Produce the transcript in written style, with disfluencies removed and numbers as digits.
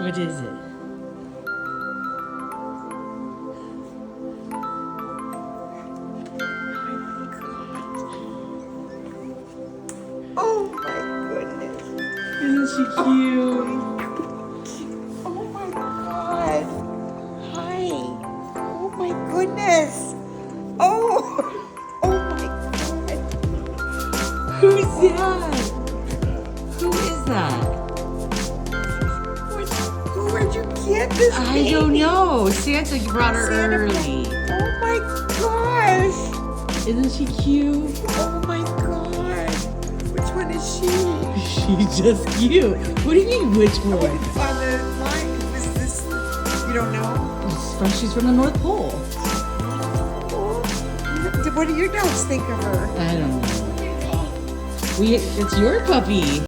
What is it? Oh my goodness. Isn't she cute? Oh my god. Hi. Oh my goodness. Oh. Oh my god. Who's that? Who is that? Where'd you get this I baby? don't know. Santa brought her Santa early. Oh my gosh. Isn't she cute? Oh my god. Which one is she? She's just cute. What do you mean, which one? On the line, is this, you don't know? She's from the North Pole. Oh. What do your dogs think of her? I don't know. It's your puppy.